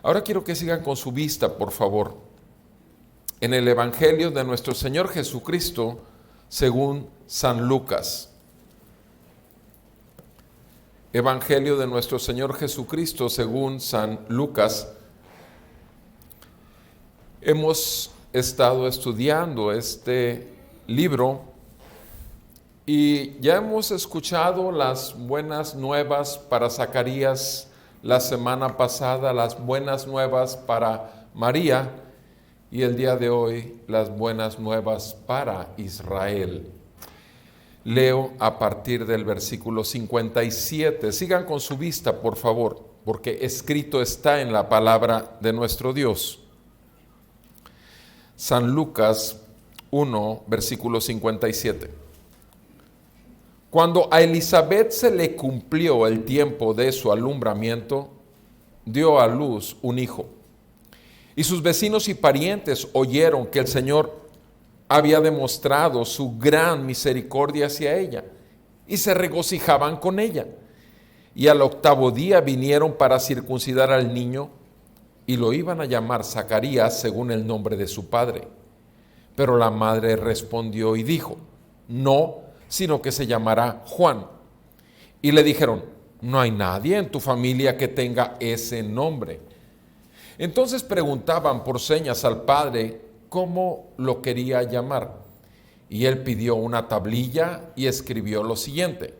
Ahora quiero que sigan con su vista, por favor, en el Evangelio de nuestro Señor Jesucristo según San Lucas. Evangelio de nuestro Señor Jesucristo según San Lucas. Hemos estado estudiando este libro y ya hemos escuchado las buenas nuevas para Zacarías la semana pasada, las buenas nuevas para María, y el día de hoy las buenas nuevas para Israel. Leo a partir del versículo 57. Sigan con su vista, por favor, porque escrito está en la palabra de nuestro Dios. San Lucas 1, versículo 57. Cuando a Elizabeth se le cumplió el tiempo de su alumbramiento, dio a luz un hijo. Y sus vecinos y parientes oyeron que el Señor había demostrado su gran misericordia hacia ella, y se regocijaban con ella. Y al 8º día vinieron para circuncidar al niño, y lo iban a llamar Zacarías según el nombre de su padre. Pero la madre respondió y dijo: no, sino que se llamará Juan. Y le dijeron: no hay nadie en tu familia que tenga ese nombre. Entonces preguntaban por señas al padre cómo lo quería llamar. Y él pidió una tablilla y escribió lo siguiente: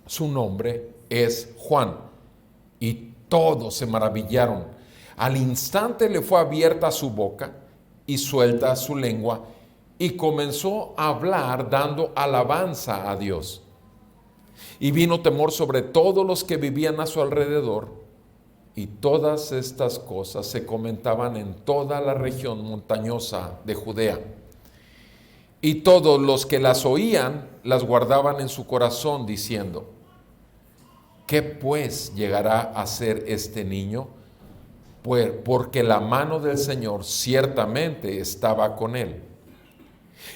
su nombre es Juan. Y todos se maravillaron. Al instante le fue abierta su boca y suelta su lengua, y comenzó a hablar dando alabanza a Dios. Y vino temor sobre todos los que vivían a su alrededor, y todas estas cosas se comentaban en toda la región montañosa de Judea. Y todos los que las oían las guardaban en su corazón, diciendo: ¿qué pues llegará a ser este niño? Pues porque la mano del Señor ciertamente estaba con él.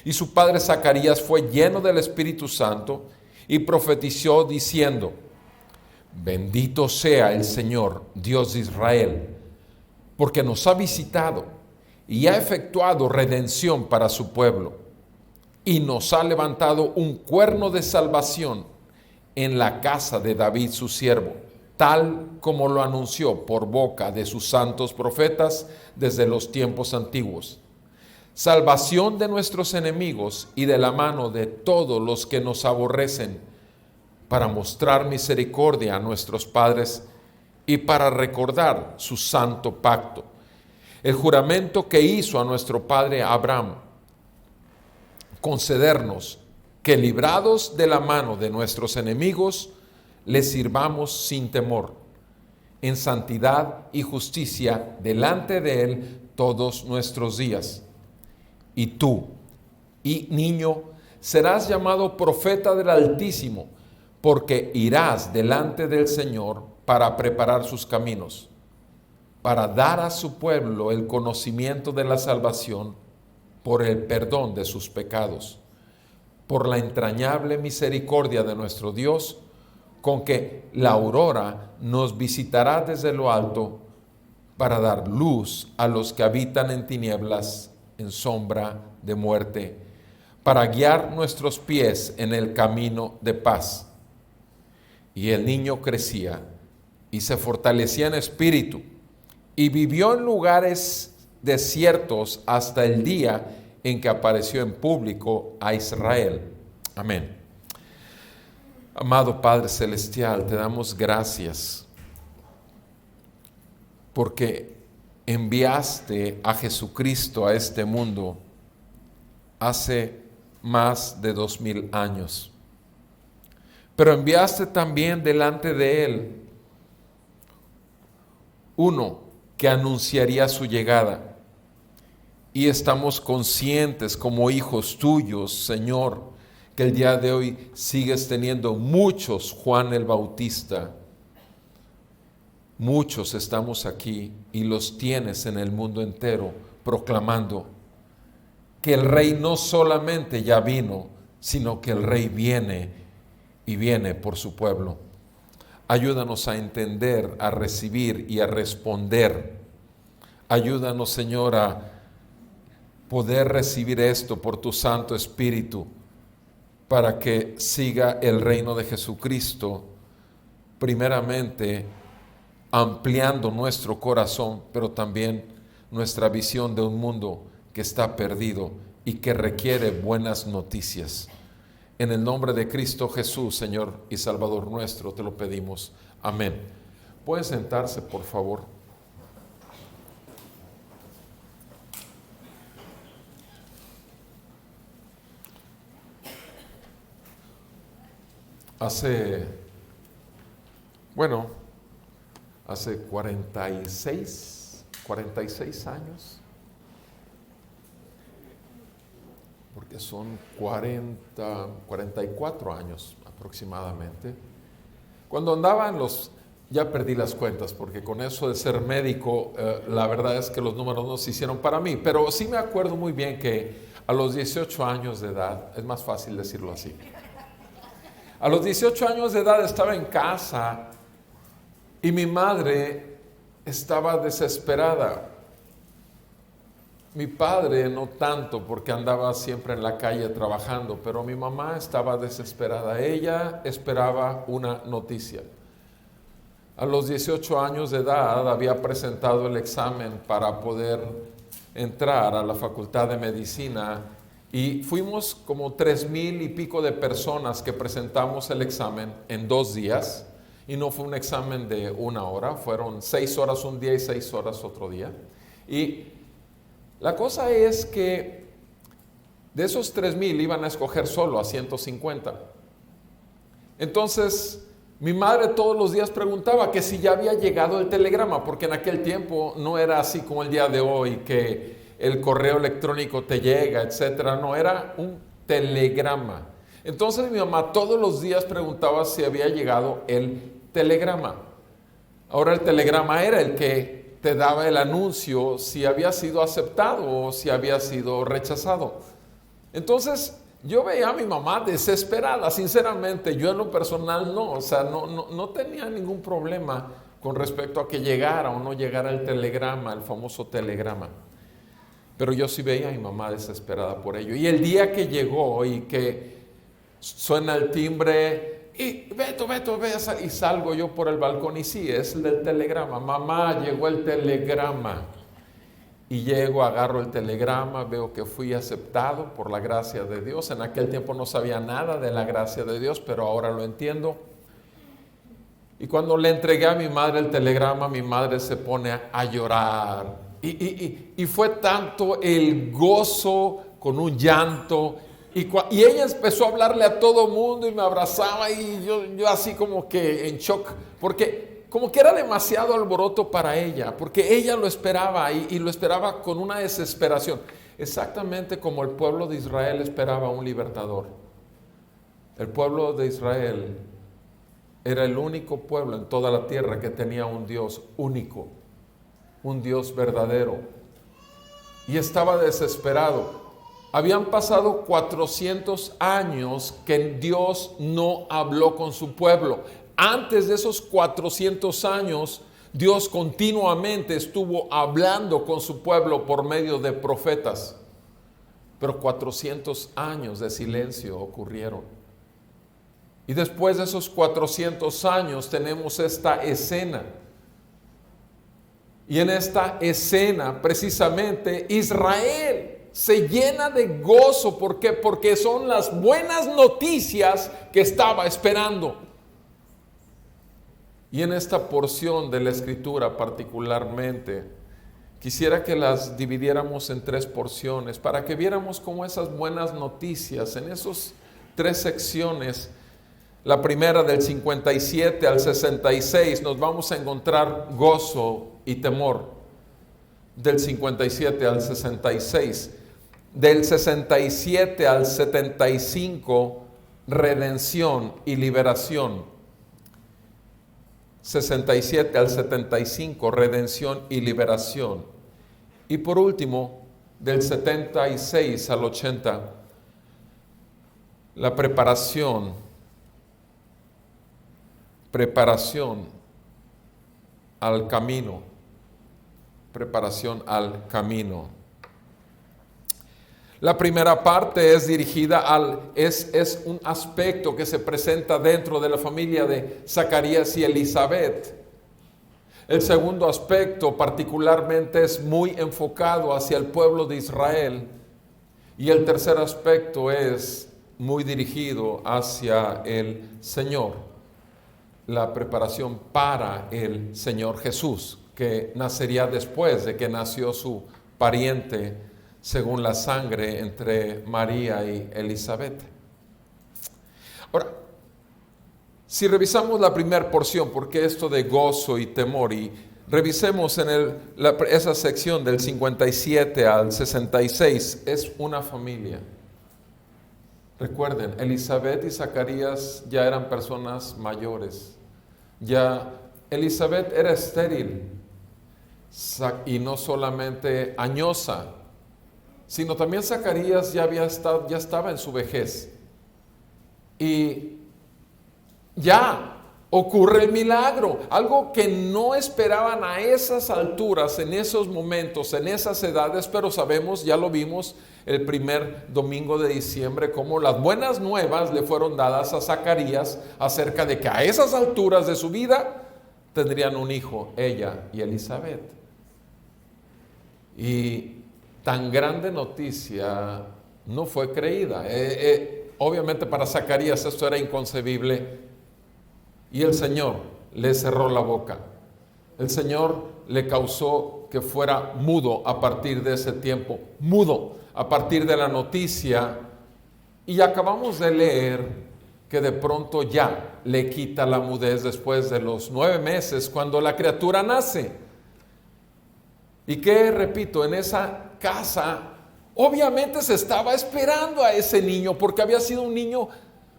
Y su padre Zacarías fue lleno del Espíritu Santo y profetizó diciendo: bendito sea el Señor, Dios de Israel, porque nos ha visitado y ha efectuado redención para su pueblo, y nos ha levantado un cuerno de salvación en la casa de David su siervo, tal como lo anunció por boca de sus santos profetas desde los tiempos antiguos. Salvación de nuestros enemigos y de la mano de todos los que nos aborrecen, para mostrar misericordia a nuestros padres y para recordar su santo pacto, el juramento que hizo a nuestro padre Abraham, concedernos que, librados de la mano de nuestros enemigos, les sirvamos sin temor, en santidad y justicia delante de él todos nuestros días. Y tú, niño, serás llamado profeta del Altísimo, porque irás delante del Señor para preparar sus caminos, para dar a su pueblo el conocimiento de la salvación por el perdón de sus pecados, por la entrañable misericordia de nuestro Dios, con que la aurora nos visitará desde lo alto para dar luz a los que habitan en tinieblas, en sombra de muerte, para guiar nuestros pies en el camino de paz. Y el niño crecía y se fortalecía en espíritu, y vivió en lugares desiertos hasta el día en que apareció en público a Israel. Amén. Amado Padre Celestial, te damos gracias porque enviaste a Jesucristo a este mundo hace más de 2000 años. Pero enviaste también delante de él uno que anunciaría su llegada. Y estamos conscientes como hijos tuyos, Señor, que el día de hoy sigues teniendo muchos Juan el Bautista, muchos estamos aquí y los tienes en el mundo entero proclamando que el Rey no solamente ya vino, sino que el Rey viene y viene por su pueblo. Ayúdanos a entender, a recibir y a responder. Ayúdanos, Señor, a poder recibir esto por tu Santo Espíritu, para que siga el reino de Jesucristo, primeramente ampliando nuestro corazón, pero también nuestra visión de un mundo que está perdido y que requiere buenas noticias. En el nombre de Cristo Jesús, Señor y Salvador nuestro, te lo pedimos. Amén. ¿Pueden sentarse, por favor? Hace 46 años, porque son 44 años aproximadamente, cuando andaba ya perdí las cuentas, porque con eso de ser médico, la verdad es que los números no se hicieron para mí, pero sí me acuerdo muy bien que a los 18 años de edad, es más fácil decirlo así, a los 18 años de edad estaba en casa y mi madre estaba desesperada. Mi padre no tanto, porque andaba siempre en la calle trabajando, pero mi mamá estaba desesperada. Ella esperaba una noticia. A los 18 años de edad había presentado el examen para poder entrar a la Facultad de Medicina y fuimos como 3,000 y pico de personas que presentamos el examen en 2 días, y no fue un examen de 1 hora, fueron 6 horas un día y 6 horas otro día. Y la cosa es que de esos 3,000 iban a escoger solo a 150. Entonces mi madre todos los días preguntaba que si ya había llegado el telegrama, porque en aquel tiempo no era así como el día de hoy, que el correo electrónico te llega, etcétera. No, era un telegrama. Entonces mi mamá todos los días preguntaba si había llegado el telegrama. Ahora el telegrama era el que te daba el anuncio si había sido aceptado o si había sido rechazado. Entonces yo veía a mi mamá desesperada, sinceramente. Yo en lo personal no, o sea, no tenía ningún problema con respecto a que llegara o no llegara el telegrama, el famoso telegrama. Pero yo sí veía a mi mamá desesperada por ello. Y el día que llegó y que suena el timbre, y Beto, ve, y salgo yo por el balcón, y sí, es el del telegrama. Mamá, llegó el telegrama. Y llego, agarro el telegrama, veo que fui aceptado por la gracia de Dios. En aquel tiempo no sabía nada de la gracia de Dios, pero ahora lo entiendo. Y cuando le entregué a mi madre el telegrama, mi madre se pone a llorar. Y fue tanto el gozo con un llanto. Y ella empezó a hablarle a todo mundo y me abrazaba, y yo así como que en shock, porque como que era demasiado alboroto para ella, porque ella lo esperaba y lo esperaba con una desesperación, exactamente como el pueblo de Israel esperaba un libertador. El pueblo de Israel era el único pueblo en toda la tierra que tenía un Dios único, un Dios verdadero, y estaba desesperado. Habían pasado 400 años que Dios no habló con su pueblo. Antes de esos 400 años, Dios continuamente estuvo hablando con su pueblo por medio de profetas. Pero 400 años de silencio ocurrieron. Y después de esos 400 años tenemos esta escena. Y en esta escena, precisamente, Israel se llena de gozo. ¿Por qué? Porque son las buenas noticias que estaba esperando. Y en esta porción de la Escritura particularmente, quisiera que las dividiéramos en 3 porciones para que viéramos cómo esas buenas noticias, en esas 3 secciones, la primera del 57 al 66, nos vamos a encontrar gozo y temor. Del 57 al 66. Del 67 al 75, redención y liberación. 67 al 75, redención y liberación. Y por último, del 76 al 80, la preparación al camino. Preparación al camino. La primera parte es dirigida es un aspecto que se presenta dentro de la familia de Zacarías y Elizabeth. El segundo aspecto particularmente es muy enfocado hacia el pueblo de Israel. Y el tercer aspecto es muy dirigido hacia el Señor. La preparación para el Señor Jesús, que nacería después de que nació su pariente según la sangre entre María y Elizabeth. Ahora, si revisamos la primera porción, porque esto de gozo y temor, y revisemos en esa sección del 57 al 66, es una familia. Recuerden, Elizabeth y Zacarías ya eran personas mayores. Ya Elizabeth era estéril y no solamente añosa, sino también Zacarías ya estaba en su vejez. Y ya ocurre el milagro, algo que no esperaban a esas alturas, en esos momentos, en esas edades, pero sabemos, ya lo vimos el primer domingo de diciembre, cómo las buenas nuevas le fueron dadas a Zacarías acerca de que a esas alturas de su vida tendrían un hijo, ella y Elizabeth. Y tan grande noticia no fue creída. Obviamente para Zacarías esto era inconcebible y el Señor le cerró la boca. El Señor le causó que fuera mudo a partir de ese tiempo, mudo a partir de la noticia, y acabamos de leer que de pronto ya le quita la mudez después de los 9 meses cuando la criatura nace. Y que, repito, en esa casa obviamente se estaba esperando a ese niño porque había sido un niño,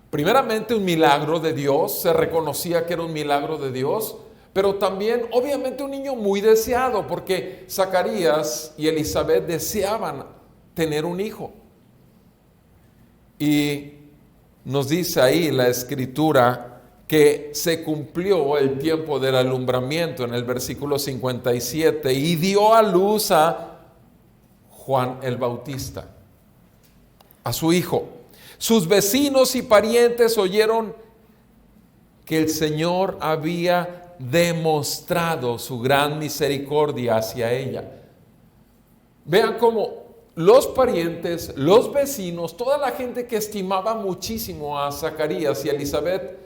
primeramente un milagro de Dios, se reconocía que era un milagro de Dios, pero también obviamente un niño muy deseado porque Zacarías y Elizabeth deseaban tener un hijo. Y nos dice ahí la escritura que se cumplió el tiempo del alumbramiento en el versículo 57 y dio a luz a Juan el Bautista, a su hijo. Sus vecinos y parientes oyeron que el Señor había demostrado su gran misericordia hacia ella. Vean cómo los parientes, los vecinos, toda la gente que estimaba muchísimo a Zacarías y a Elizabeth,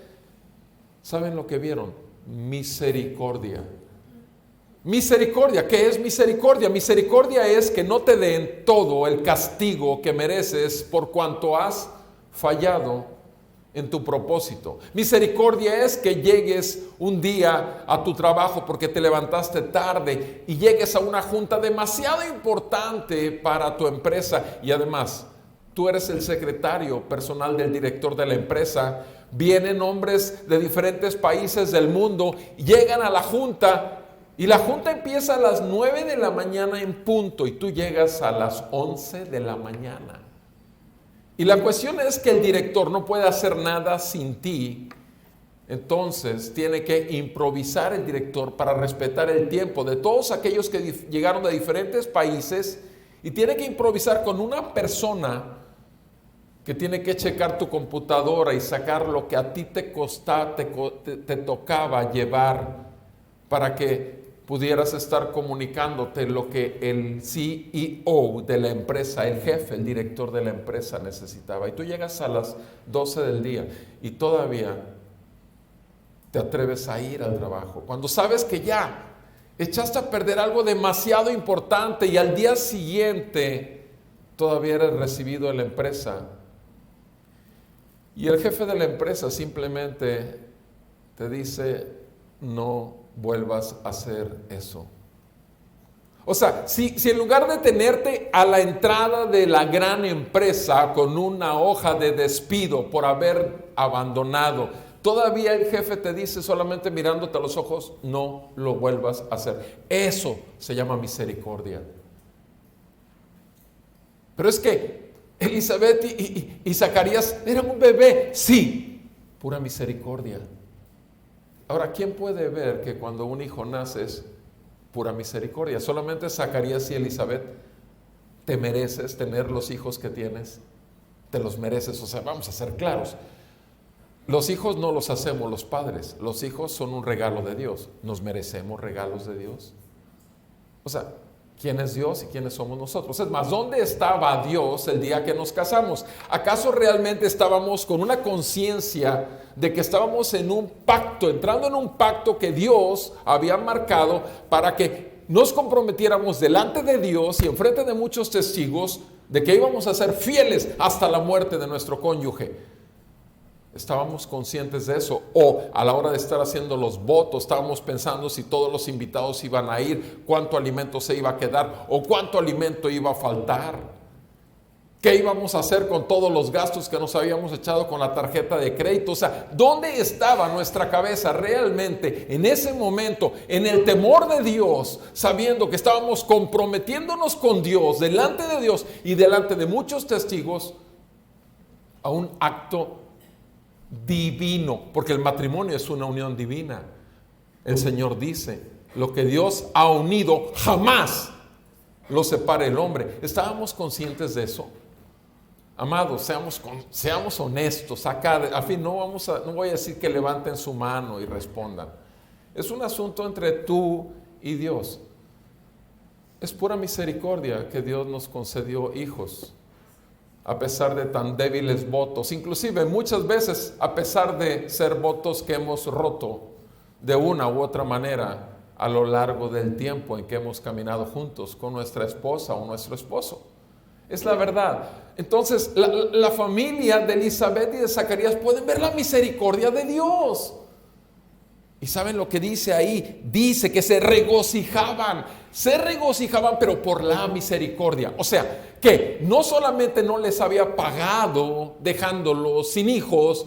¿saben lo que vieron? Misericordia. Misericordia, ¿qué es misericordia? Misericordia es que no te den todo el castigo que mereces por cuanto has fallado en tu propósito. Misericordia es que llegues un día a tu trabajo porque te levantaste tarde y llegues a una junta demasiado importante para tu empresa y además tú eres el secretario personal del director de la empresa. Vienen hombres de diferentes países del mundo, llegan a la junta y la junta empieza a las 9 de la mañana en punto y tú llegas a las 11 de la mañana. Y la cuestión es que el director no puede hacer nada sin ti. Entonces tiene que improvisar el director para respetar el tiempo de todos aquellos que llegaron de diferentes países y tiene que improvisar con una persona que tiene que checar tu computadora y sacar lo que a ti te tocaba llevar para que pudieras estar comunicándote lo que el CEO de la empresa, el jefe, el director de la empresa necesitaba. Y tú llegas a las 12 del día y todavía te atreves a ir al trabajo, cuando sabes que ya echaste a perder algo demasiado importante y al día siguiente todavía eres recibido en la empresa. Y el jefe de la empresa simplemente te dice, no vuelvas a hacer eso. O sea, si en lugar de tenerte a la entrada de la gran empresa con una hoja de despido por haber abandonado Todavía el jefe te dice solamente mirándote a los ojos, no lo vuelvas a hacer. Eso se llama misericordia. Pero es que Elizabeth y Zacarías eran un bebé. Sí, pura misericordia. Ahora, ¿quién puede ver que cuando un hijo nace es pura misericordia? Solamente Zacarías y Elizabeth. Te mereces tener los hijos que tienes. Te los mereces. O sea, vamos a ser claros. Los hijos no los hacemos los padres. Los hijos son un regalo de Dios. ¿Nos merecemos regalos de Dios? O sea, ¿quién es Dios y quiénes somos nosotros? Es más, ¿dónde estaba Dios el día que nos casamos? ¿Acaso realmente estábamos con una conciencia de que estábamos en un pacto, entrando en un pacto que Dios había marcado para que nos comprometiéramos delante de Dios y enfrente de muchos testigos de que íbamos a ser fieles hasta la muerte de nuestro cónyuge? ¿Estábamos conscientes de eso? O a la hora de estar haciendo los votos, estábamos pensando si todos los invitados iban a ir, cuánto alimento se iba a quedar o cuánto alimento iba a faltar. ¿Qué íbamos a hacer con todos los gastos que nos habíamos echado con la tarjeta de crédito? O sea, ¿dónde estaba nuestra cabeza realmente en ese momento, en el temor de Dios, sabiendo que estábamos comprometiéndonos con Dios, delante de Dios y delante de muchos testigos, a un acto divino? Porque el matrimonio es una unión divina. El Señor dice, lo que Dios ha unido jamás lo separe el hombre. ¿Estábamos conscientes de eso? Amados, seamos honestos. Acá, al fin, no voy a decir que levanten su mano y respondan. Es un asunto entre tú y Dios. Es pura misericordia que Dios nos concedió hijos, a pesar de tan débiles votos. Inclusive muchas veces, a pesar de ser votos que hemos roto de una u otra manera a lo largo del tiempo en que hemos caminado juntos con nuestra esposa o nuestro esposo. Es la verdad. Entonces, la familia de Elizabeth y de Zacarías pueden ver la misericordia de Dios. ¿Y saben lo que dice ahí? Dice que se regocijaban, pero por la misericordia. O sea, que no solamente no les había pagado dejándolos sin hijos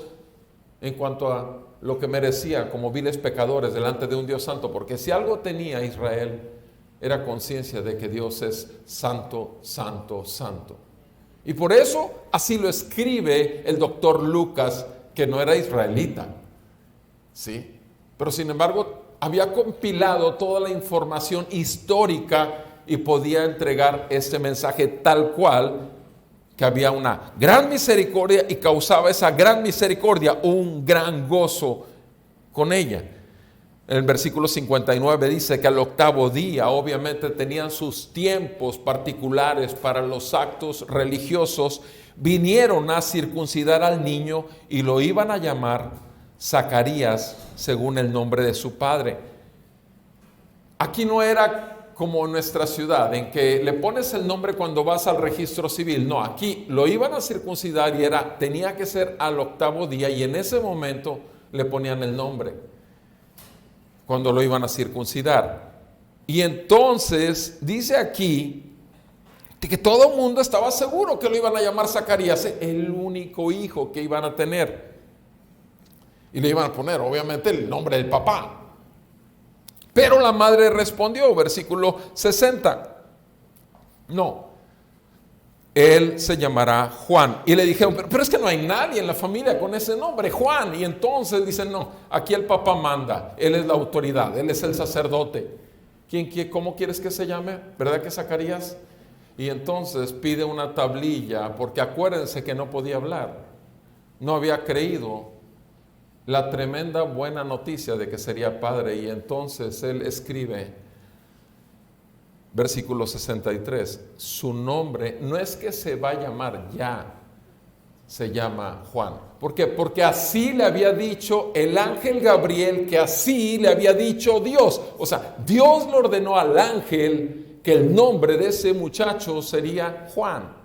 en cuanto a lo que merecía como viles pecadores delante de un Dios santo, porque si algo tenía Israel era conciencia de que Dios es santo, santo, santo. Y por eso así lo escribe el doctor Lucas, que no era israelita, ¿sí? Pero sin embargo había compilado toda la información histórica y podía entregar este mensaje tal cual, que había una gran misericordia y causaba esa gran misericordia un gran gozo con ella. En el versículo 59 dice que al octavo día, obviamente tenían sus tiempos particulares para los actos religiosos, vinieron a circuncidar al niño y lo iban a llamar Zacarías según el nombre de su padre. Aquí no era como en nuestra ciudad, en que le pones el nombre cuando vas al registro civil. No, aquí lo iban a circuncidar y tenía que ser al octavo día, y en ese momento le ponían el nombre cuando lo iban a circuncidar. Y entonces dice aquí que todo el mundo estaba seguro que lo iban a llamar Zacarías, el único hijo que iban a tener. Y le iban a poner, obviamente, el nombre del papá. Pero la madre respondió, versículo 60, no, él se llamará Juan. Y le dijeron, pero es que no hay nadie en la familia con ese nombre, Juan. Y entonces dicen, no, aquí el papá manda, él es la autoridad, él es el sacerdote. ¿Cómo quieres que se llame? ¿Verdad que Zacarías? Y entonces pide una tablilla, porque acuérdense que no podía hablar, no había creído la tremenda buena noticia de que sería padre. Y entonces él escribe, versículo 63, su nombre no es que se va a llamar ya, se llama Juan. ¿Por qué? Porque así le había dicho el ángel Gabriel, que así le había dicho Dios. O sea, Dios le ordenó al ángel que el nombre de ese muchacho sería Juan.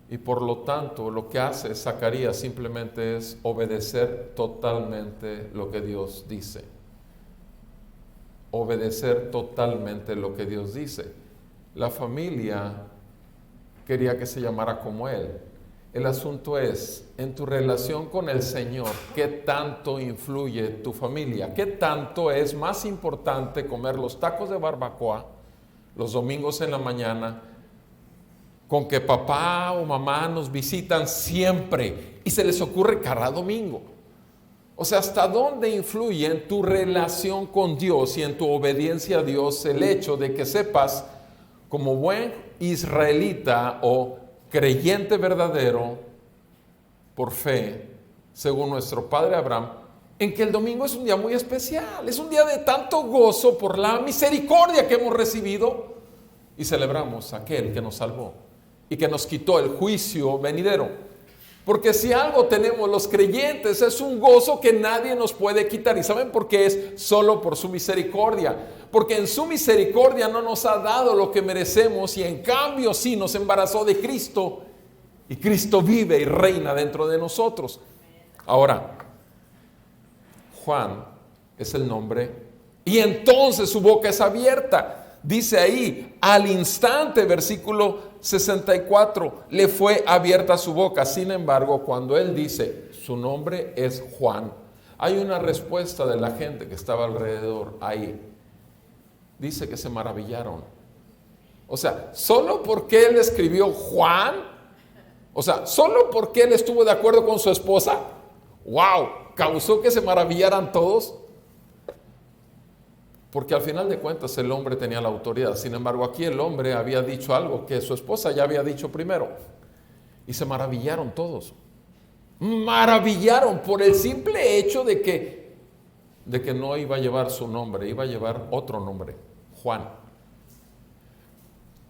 Y por lo tanto, lo que hace Zacarías simplemente es obedecer totalmente lo que Dios dice. Obedecer totalmente lo que Dios dice. La familia quería que se llamara como él. El asunto es, en tu relación con el Señor, ¿qué tanto influye tu familia? ¿Qué tanto es más importante comer los tacos de barbacoa los domingos en la mañana, con que papá o mamá nos visitan siempre y se les ocurre cada domingo? O sea, ¿hasta dónde influye en tu relación con Dios y en tu obediencia a Dios el hecho de que sepas, como buen israelita o creyente verdadero por fe, según nuestro padre Abraham, en que el domingo es un día muy especial, es un día de tanto gozo por la misericordia que hemos recibido y celebramos a aquel que nos salvó y que nos quitó el juicio venidero? Porque si algo tenemos los creyentes es un gozo que nadie nos puede quitar. ¿Y saben por qué? Es solo por su misericordia. Porque en su misericordia no nos ha dado lo que merecemos y en cambio sí nos embarazó de Cristo. Y Cristo vive y reina dentro de nosotros. Ahora, Juan es el nombre y entonces su boca es abierta. Dice ahí, al instante, versículo 64, le fue abierta su boca. Sin embargo, cuando él dice, su nombre es Juan, hay una respuesta de la gente que estaba alrededor ahí. Dice que se maravillaron. O sea, solo porque él escribió Juan, o sea, solo porque él estuvo de acuerdo con su esposa, wow, causó que se maravillaran todos. Porque al final de cuentas el hombre tenía la autoridad. Sin embargo, aquí el hombre había dicho algo que su esposa ya había dicho primero. Y se maravillaron todos. Maravillaron por el simple hecho de que no iba a llevar su nombre, iba a llevar otro nombre, Juan.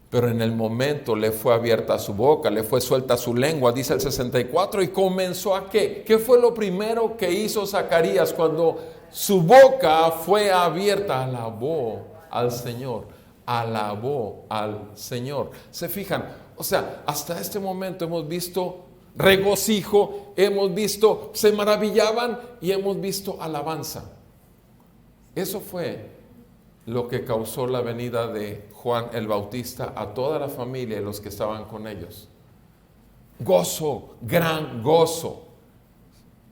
Pero en el momento le fue abierta su boca, le fue suelta su lengua, dice el 64, y comenzó a ¿qué? ¿Qué fue lo primero que hizo Zacarías cuando su boca fue abierta? Alabó al Señor, alabó al Señor. ¿Se fijan? O sea, hasta este momento hemos visto regocijo, hemos visto, se maravillaban y hemos visto alabanza. Eso fue lo que causó la venida de Juan el Bautista a toda la familia y los que estaban con ellos. Gozo, gran gozo.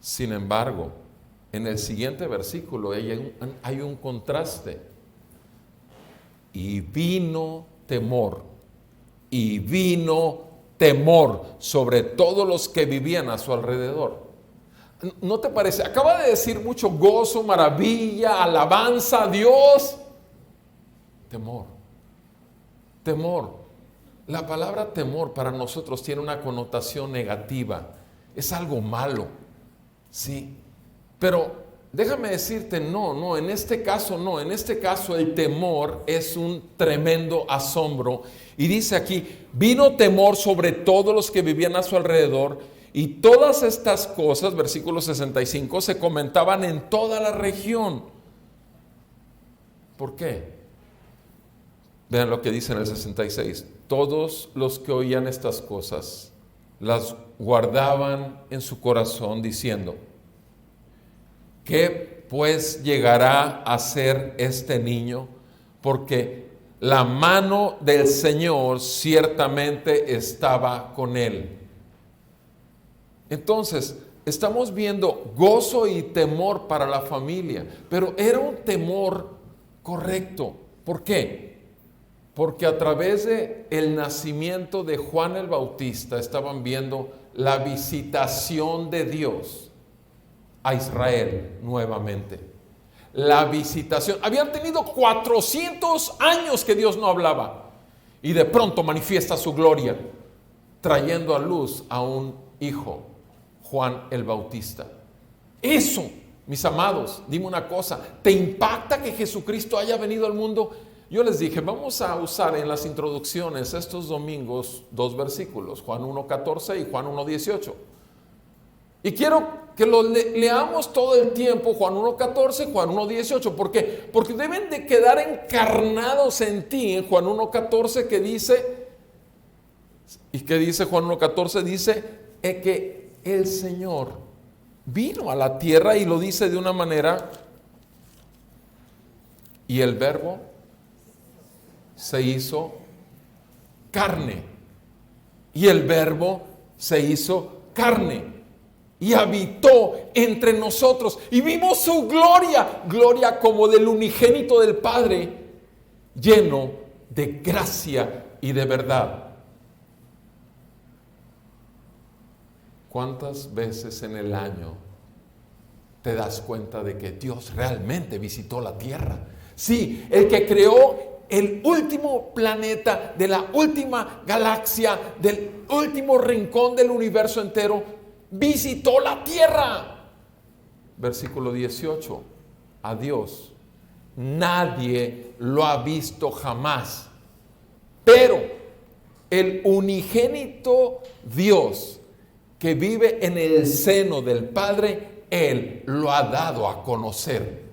Sin embargo, en el siguiente versículo hay un contraste. Y vino temor sobre todos los que vivían a su alrededor. ¿No te parece? Acaba de decir mucho gozo, maravilla, alabanza a Dios. Temor. La palabra temor para nosotros tiene una connotación negativa. Es algo malo, sí. Pero déjame decirte, no, en este caso no. En este caso el temor es un tremendo asombro. Y dice aquí, vino temor sobre todos los que vivían a su alrededor. Y todas estas cosas, versículo 65, se comentaban en toda la región. ¿Por qué? Vean lo que dice en el 66. Todos los que oían estas cosas las guardaban en su corazón diciendo, ¿qué pues llegará a ser este niño? Porque la mano del Señor ciertamente estaba con él. Entonces, estamos viendo gozo y temor para la familia, pero era un temor correcto. ¿Por qué? Porque a través de el nacimiento de Juan el Bautista estaban viendo la visitación de Dios a Israel nuevamente. La visitación. Habían tenido 400 años que Dios no hablaba y de pronto manifiesta su gloria trayendo a luz a un hijo, Juan el Bautista. Eso, mis amados, dime una cosa, ¿te impacta que Jesucristo haya venido al mundo? Yo les dije, vamos a usar en las introducciones estos domingos 2 versículos, Juan 1:14 y Juan 1:18. Y quiero que lo leamos todo el tiempo, Juan 1:14, Juan 1:18. ¿Por qué? Porque deben de quedar encarnados en ti. En Juan 1:14 que dice, ¿y qué dice Juan 1:14? Dice que el Señor vino a la tierra y lo dice de una manera, y el Verbo se hizo carne y el Verbo se hizo carne y habitó entre nosotros y vimos su gloria, gloria como del unigénito del Padre, lleno de gracia y de verdad. ¿Cuántas veces en el año te das cuenta de que Dios realmente visitó la tierra? Sí, el que creó el último planeta de la última galaxia, del último rincón del universo entero, visitó la tierra. Versículo 18. A Dios nadie lo ha visto jamás, pero el unigénito Dios que vive en el seno del Padre, Él lo ha dado a conocer.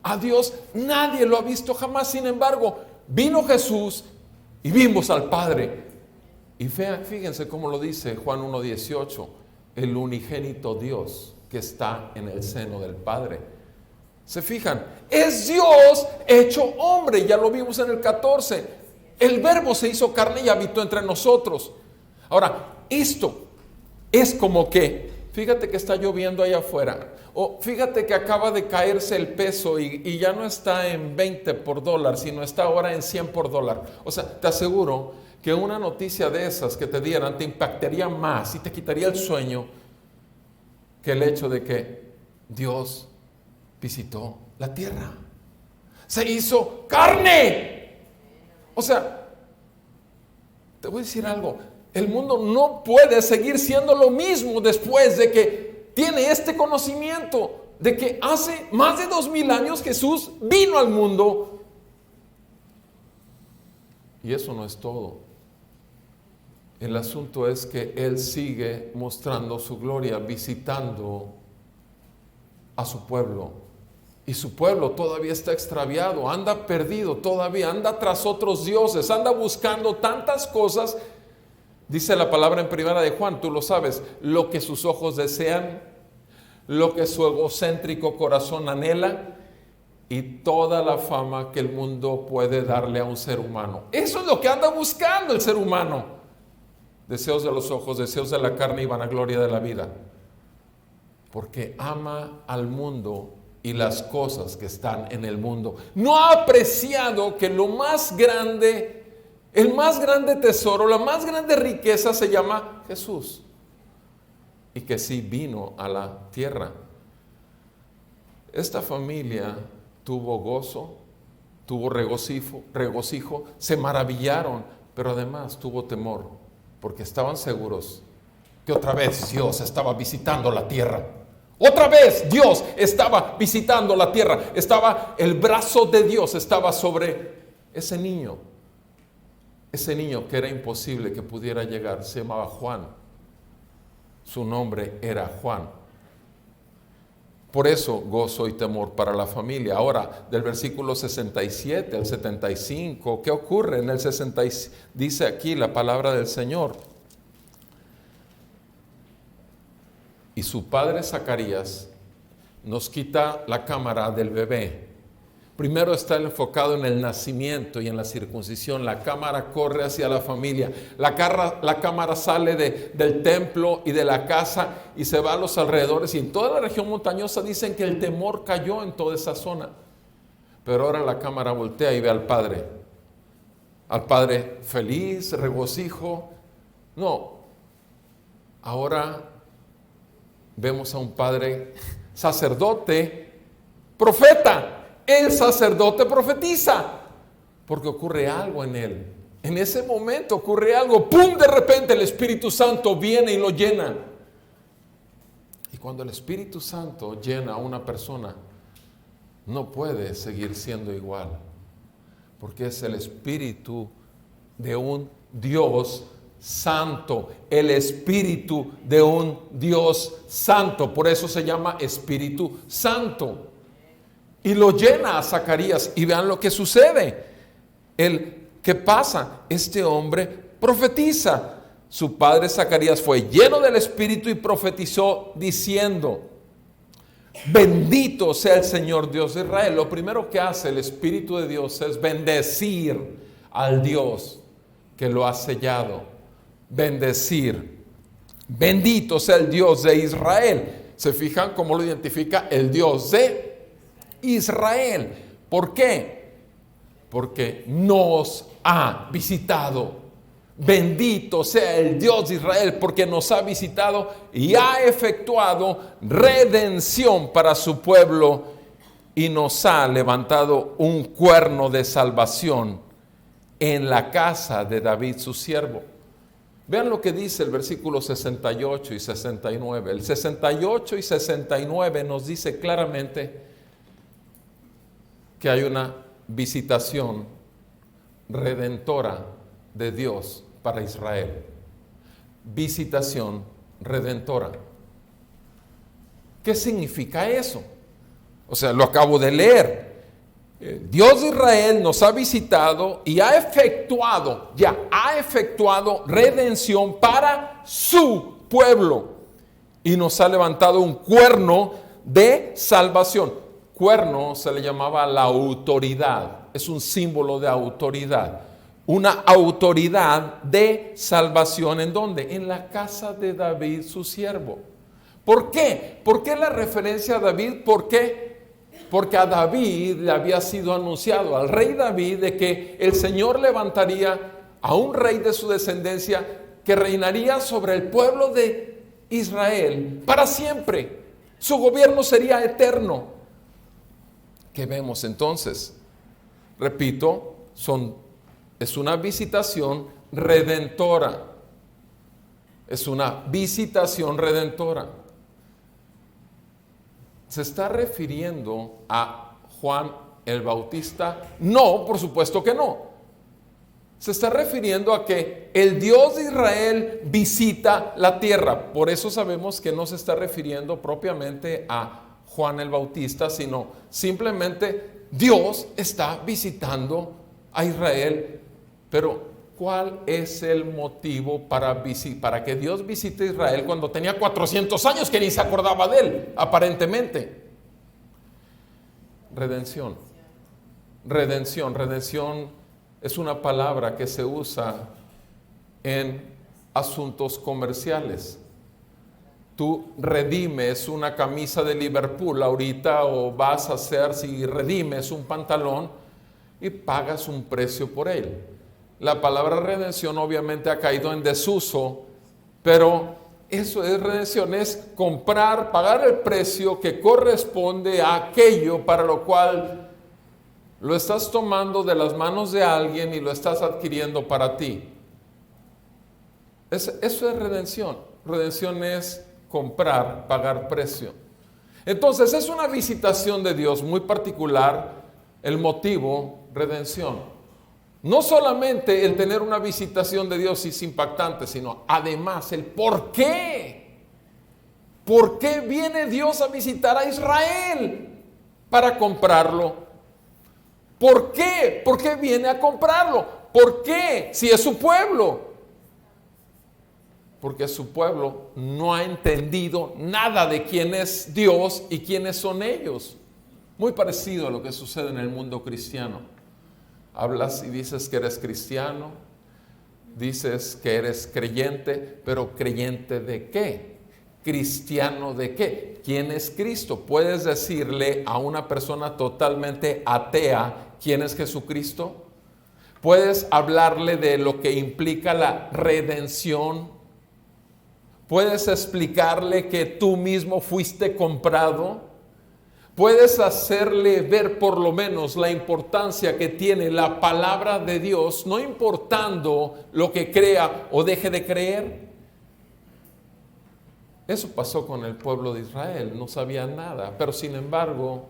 A Dios nadie lo ha visto jamás. Sin embargo, vino Jesús y vimos al Padre. Y fíjense cómo lo dice Juan 1:18, el unigénito Dios que está en el seno del Padre. ¿Se fijan? Es Dios hecho hombre, ya lo vimos en el 14. El Verbo se hizo carne y habitó entre nosotros. Ahora, esto es como que, fíjate que está lloviendo allá afuera, o fíjate que acaba de caerse el peso y ya no está en 20 por dólar, sino está ahora en 100 por dólar. O sea, te aseguro que una noticia de esas que te dieran te impactaría más y te quitaría el sueño que el hecho de que Dios visitó la tierra. Se hizo carne. O sea, te voy a decir algo. El mundo no puede seguir siendo lo mismo después de que tiene este conocimiento de que hace más de 2000 años Jesús vino al mundo. Y eso no es todo. El asunto es que Él sigue mostrando su gloria, visitando a su pueblo. Y su pueblo todavía está extraviado, anda perdido todavía, anda tras otros dioses, anda buscando tantas cosas. Dice la palabra en primera de Juan, tú lo sabes, lo que sus ojos desean, lo que su egocéntrico corazón anhela y toda la fama que el mundo puede darle a un ser humano. Eso es lo que anda buscando el ser humano. Deseos de los ojos, deseos de la carne y vanagloria de la vida. Porque ama al mundo y las cosas que están en el mundo. No ha apreciado que lo más grande, el más grande tesoro, la más grande riqueza se llama Jesús. Y que sí vino a la tierra. Esta familia tuvo gozo, tuvo regocijo, se maravillaron, pero además tuvo temor, porque estaban seguros que otra vez Dios estaba visitando la tierra. Otra vez Dios estaba visitando la tierra. El brazo de Dios estaba sobre ese niño. Ese niño que era imposible que pudiera llegar, se llamaba Juan. Su nombre era Juan. Por eso gozo y temor para la familia. Ahora, del versículo 67 al 75, ¿qué ocurre? En el 60 dice aquí la palabra del Señor. Y su padre Zacarías nos quita la cámara del bebé. Primero está enfocado en el nacimiento y en la circuncisión. La cámara corre hacia la familia. La cámara sale del templo y de la casa y se va a los alrededores. Y en toda la región montañosa dicen que el temor cayó en toda esa zona. Pero ahora la cámara voltea y ve al padre. Al padre feliz, regocijo. No, ahora vemos a un padre sacerdote, profeta. El sacerdote profetiza, porque ocurre algo en él. En ese momento ocurre algo, ¡pum! De repente el Espíritu Santo viene y lo llena. Y cuando el Espíritu Santo llena a una persona, no puede seguir siendo igual, porque es el Espíritu de un Dios santo, el Espíritu de un Dios santo. Por eso se llama Espíritu Santo. Y lo llena a Zacarías. Y vean lo que sucede. ¿Qué pasa? Este hombre profetiza. Su padre Zacarías fue lleno del Espíritu y profetizó diciendo: bendito sea el Señor Dios de Israel. Lo primero que hace el Espíritu de Dios es bendecir al Dios que lo ha sellado. Bendecir. Bendito sea el Dios de Israel. ¿Se fijan cómo lo identifica? El Dios de Israel. ¿Por qué? Porque nos ha visitado. Bendito sea el Dios de Israel, porque nos ha visitado y ha efectuado redención para su pueblo y nos ha levantado un cuerno de salvación en la casa de David su siervo. Vean lo que dice el versículo 68 y 69. El 68 y 69 nos dice claramente que hay una visitación redentora de Dios para Israel. Visitación redentora. ¿Qué significa eso? O sea, lo acabo de leer. Dios de Israel nos ha visitado y ha efectuado redención para su pueblo. Y nos ha levantado un cuerno de salvación. Cuerno se le llamaba la autoridad. Es un símbolo de autoridad. Una autoridad de salvación. ¿En dónde? En la casa de David, su siervo. ¿Por qué? ¿Por qué la referencia a David? ¿Por qué? Porque a David le había sido anunciado, al rey David, de que el Señor levantaría a un rey de su descendencia que reinaría sobre el pueblo de Israel para siempre. Su gobierno sería eterno. ¿Qué vemos entonces? Repito, es una visitación redentora. Es una visitación redentora. ¿Se está refiriendo a Juan el Bautista? No, por supuesto que no. Se está refiriendo a que el Dios de Israel visita la tierra. Por eso sabemos que no se está refiriendo propiamente a Juan el Bautista, sino simplemente Dios está visitando a Israel. Pero ¿cuál es el motivo para que Dios visite a Israel cuando tenía 400 años que ni se acordaba de él, aparentemente? Redención. Redención es una palabra que se usa en asuntos comerciales. Tú redimes una camisa de Liverpool ahorita, o vas a hacer, si redimes un pantalón y pagas un precio por él. La palabra redención obviamente ha caído en desuso, pero eso es redención, es comprar, pagar el precio que corresponde a aquello para lo cual lo estás tomando de las manos de alguien y lo estás adquiriendo para ti. Eso es redención. Redención es comprar, pagar precio. Entonces es una visitación de Dios muy particular. El motivo, redención. No solamente el tener una visitación de Dios es impactante, sino además el por qué. ¿Por qué viene Dios a visitar a Israel? Para comprarlo. ¿Por qué? ¿Por qué viene a comprarlo? ¿Por qué? Si es su pueblo. Porque su pueblo no ha entendido nada de quién es Dios y quiénes son ellos. Muy parecido a lo que sucede en el mundo cristiano. Hablas y dices que eres cristiano, dices que eres creyente, pero ¿creyente de qué? ¿Cristiano de qué? ¿Quién es Cristo? Puedes decirle a una persona totalmente atea quién es Jesucristo. Puedes hablarle de lo que implica la redención. Puedes explicarle que tú mismo fuiste comprado. Puedes hacerle ver por lo menos la importancia que tiene la palabra de Dios, no importando lo que crea o deje de creer. Eso pasó con el pueblo de Israel, no sabían nada, pero sin embargo,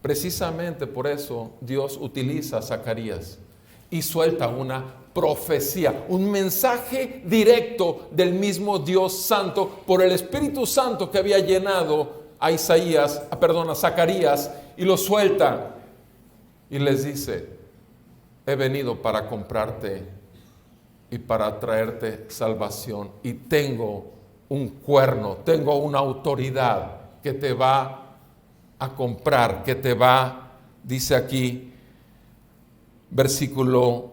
precisamente por eso Dios utiliza a Zacarías y suelta una profecía, un mensaje directo del mismo Dios Santo por el Espíritu Santo que había llenado a Zacarías, y lo suelta y les dice: he venido para comprarte y para traerte salvación, y tengo un cuerno, tengo una autoridad que te va a comprar, que te va, dice aquí, versículo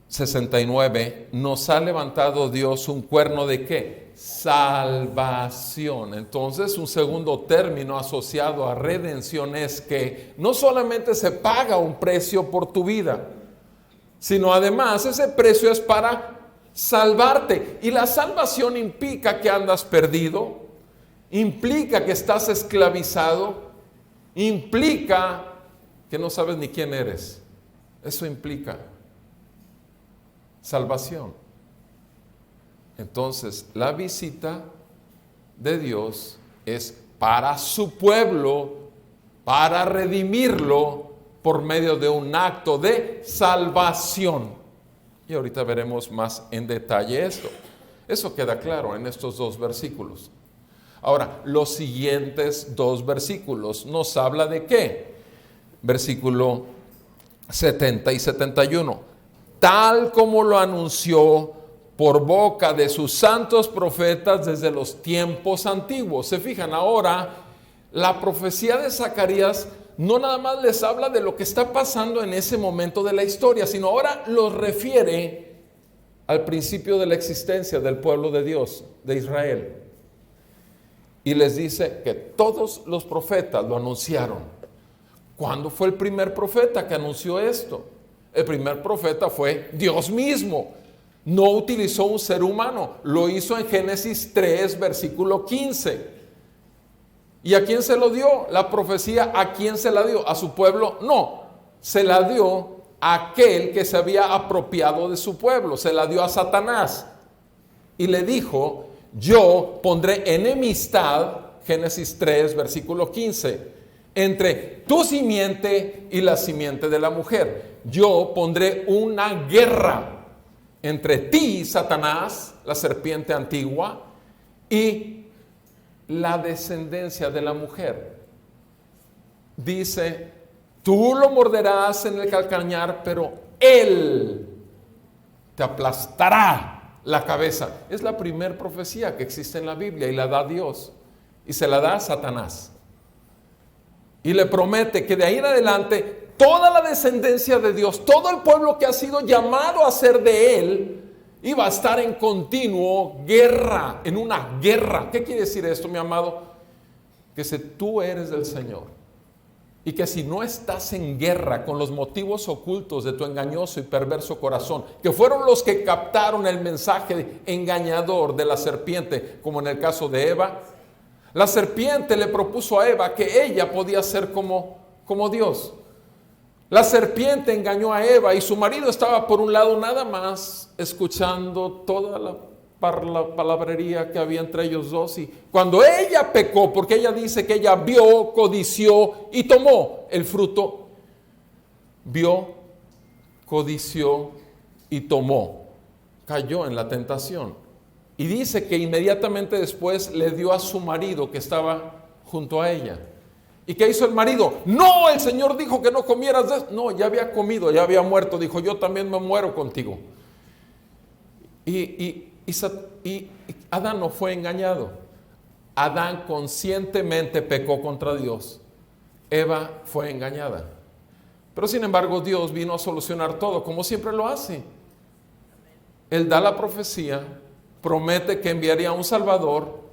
69, nos ha levantado Dios un cuerno de ¿qué? Salvación. Entonces, un segundo término asociado a redención es que no solamente se paga un precio por tu vida, sino además ese precio es para salvarte. Y la salvación implica que andas perdido, implica que estás esclavizado, implica que no sabes ni quién eres. Eso implica salvación. Entonces, la visita de Dios es para su pueblo, para redimirlo por medio de un acto de salvación. Y ahorita veremos más en detalle esto. Eso queda claro en estos dos versículos. Ahora, los siguientes dos versículos nos habla de ¿qué? Versículo 70 y 71. Tal como lo anunció por boca de sus santos profetas desde los tiempos antiguos. Se fijan, ahora la profecía de Zacarías no nada más les habla de lo que está pasando en ese momento de la historia, sino ahora los refiere al principio de la existencia del pueblo de Dios, de Israel. Y les dice que todos los profetas lo anunciaron. ¿Cuándo fue el primer profeta que anunció esto? El primer profeta fue Dios mismo. No utilizó un ser humano, lo hizo en Génesis 3, versículo 15. ¿Y a quién se lo dio? La profecía, ¿a quién se la dio? ¿A su pueblo? No, se la dio a aquel que se había apropiado de su pueblo, se la dio a Satanás. Y le dijo, yo pondré enemistad, Génesis 3, versículo 15, entre tu simiente y la simiente de la mujer. Yo pondré una guerra entre ti, Satanás, la serpiente antigua, y la descendencia de la mujer. Dice, tú lo morderás en el calcañar, pero él te aplastará la cabeza. Es la primera profecía que existe en la Biblia y la da Dios. Y se la da a Satanás. Y le promete que de ahí en adelante toda la descendencia de Dios, todo el pueblo que ha sido llamado a ser de él, iba a estar en continuo guerra, en una guerra. ¿Qué quiere decir esto, mi amado? Que si tú eres del Señor y que si no estás en guerra con los motivos ocultos de tu engañoso y perverso corazón, que fueron los que captaron el mensaje engañador de la serpiente, como en el caso de Eva, la serpiente le propuso a Eva que ella podía ser como Dios. La serpiente engañó a Eva y su marido estaba por un lado nada más escuchando toda la palabrería que había entre ellos dos. Y cuando ella pecó, porque ella dice que ella vio, codició y tomó el fruto, vio, codició y tomó, cayó en la tentación. Y dice que inmediatamente después le dio a su marido que estaba junto a ella. ¿Y qué hizo el marido? No, el Señor dijo que no comieras de eso. No, ya había comido, ya había muerto. Dijo, yo también me muero contigo. Y Adán no fue engañado. Adán conscientemente pecó contra Dios. Eva fue engañada. Pero sin embargo Dios vino a solucionar todo, como siempre lo hace. Él da la profecía, promete que enviaría a un Salvador,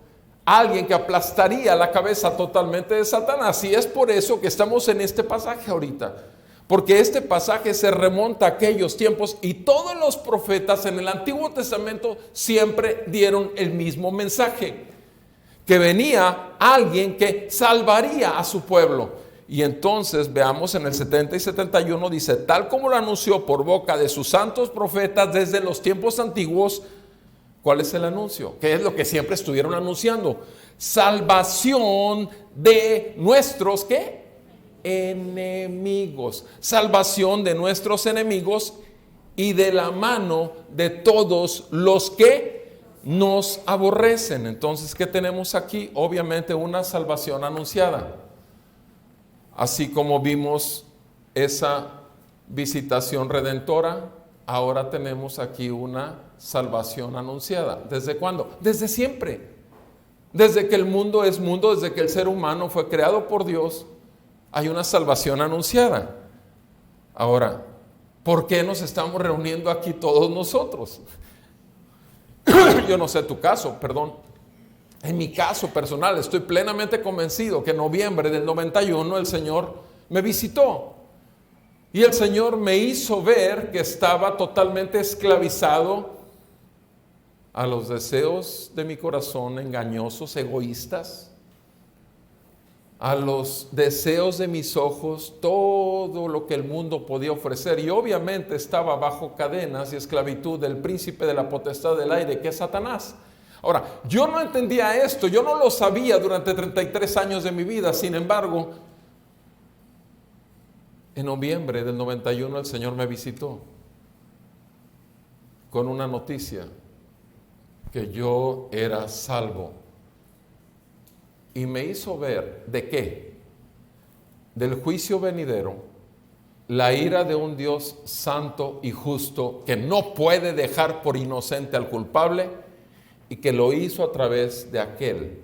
alguien que aplastaría la cabeza totalmente de Satanás. Y es por eso que estamos en este pasaje ahorita. Porque este pasaje se remonta a aquellos tiempos y todos los profetas en el Antiguo Testamento siempre dieron el mismo mensaje. Que venía alguien que salvaría a su pueblo. Y entonces veamos en el 70 y 71 dice, tal como lo anunció por boca de sus santos profetas desde los tiempos antiguos. ¿Cuál es el anuncio? ¿Qué es lo que siempre estuvieron anunciando? Salvación de nuestros, ¿qué? Enemigos. Salvación de nuestros enemigos y de la mano de todos los que nos aborrecen. Entonces, ¿qué tenemos aquí? Obviamente una salvación anunciada. Así como vimos esa visitación redentora, ahora tenemos aquí una salvación anunciada. ¿Desde cuándo? Desde siempre. Desde que el mundo es mundo, desde que el ser humano fue creado por Dios, hay una salvación anunciada. Ahora, ¿por qué nos estamos reuniendo aquí todos nosotros? Yo no sé tu caso, perdón. En mi caso personal, estoy plenamente convencido que en noviembre del 91 el Señor me visitó. Y el Señor me hizo ver que estaba totalmente esclavizado a los deseos de mi corazón engañosos, egoístas, a los deseos de mis ojos, todo lo que el mundo podía ofrecer. Y obviamente estaba bajo cadenas y esclavitud del príncipe de la potestad del aire, que es Satanás. Ahora, yo no entendía esto, yo no lo sabía durante 33 años de mi vida. Sin embargo, en noviembre del 91 el Señor me visitó con una noticia, que yo era salvo. Y me hizo ver de qué, del juicio venidero, la ira de un Dios santo y justo que no puede dejar por inocente al culpable, y que lo hizo a través de aquel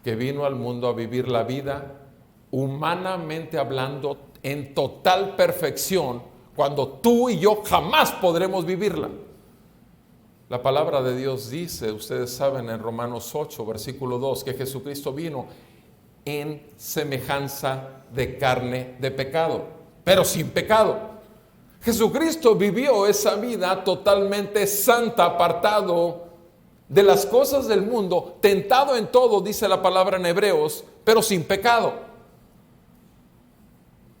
que vino al mundo a vivir la vida humanamente hablando en total perfección, cuando tú y yo jamás podremos vivirla. La palabra de Dios dice, ustedes saben, en Romanos 8, versículo 2, que Jesucristo vino en semejanza de carne de pecado, pero sin pecado. Jesucristo vivió esa vida totalmente santa, apartado de las cosas del mundo, tentado en todo, dice la palabra en Hebreos, pero sin pecado.